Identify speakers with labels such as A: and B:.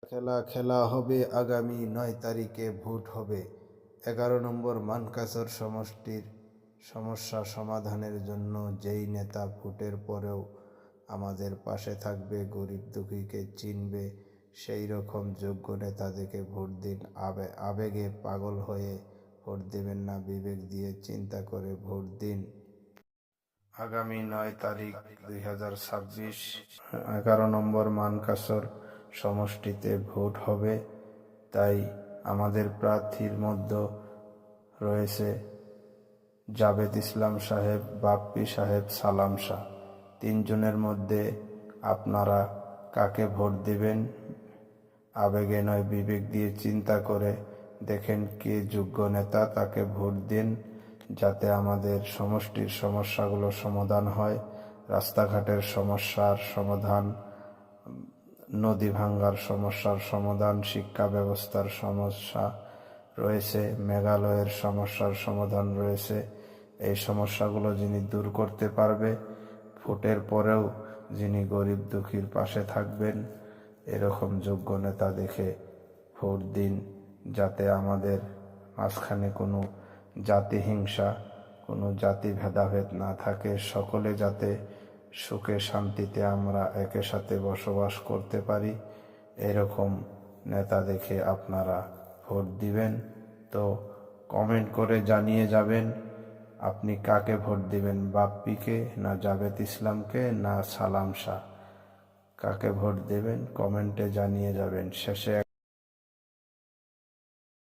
A: খেলা খেলা হবে আগামী ৯ তারিখে ভোট হবে। ১১ নম্বর মানকাসর সমষ্টির সমস্যা সমাধানের জন্য যেই নেতা ভোটের পরেও আমাদের পাশে থাকবে, গরিব দুঃখীকে চিনবে, সেই রকম যোগ্য নেতা দেখে ভোট দিন। আবেগে পাগল হয়ে ভোট দেবেন না, বিবেক দিয়ে চিন্তা করে ভোট দিন। আগামী ৯ তারিখ ২০২৬ ১১ নম্বর মানকাসর সমষ্টিতে ভোট হবে। তাই আমাদের প্রার্থীর মধ্যে রয়েছে জাভেদ ইসলাম সাহেব, বাপ্পি সাহেব, সালাম শাহ। তিনজনের মধ্যে আপনারা কাকে ভোট দিবেন? আবেগে নয়, বিবেক দিয়ে চিন্তা করে দেখেন কে যোগ্য নেতা, তাকে ভোট দিন, যাতে আমাদের সমষ্টির সমস্যাগুলো সমাধান হয়। রাস্তাঘাটের সমস্যার সমাধান, নদী ভাঙ্গার সমস্যার সমাধান, শিক্ষা ব্যবস্থার সমস্যা রয়েছে, মেঘালয়ের সমস্যার সমাধান রয়েছে। এই সমস্যাগুলো যিনি দূর করতে পারবে, ভোটের পরেও যিনি গরিব দুঃখীর পাশে থাকবেন, এরকম যোগ্য নেতা দেখে ভোট দিন, যাতে আমাদের মাঝখানে কোনো জাতি হিংসা, কোনো জাতি ভেদাভেদ না থাকে। সকলে যাতে সুখে শান্তিতে আমরা একের সাথে বসবাস করতে পারি, এরকম নেতা দেখে আপনারা ভোট দিবেন। তো কমেন্ট করে জানিয়ে যাবেন আপনি কাকে ভোট দিবেন, বাপ্পিকে না জাভেদ ইসলামকে না সালাম শাহ, কাকে ভোট দেবেন কমেন্টে জানিয়ে যাবেন। শেষে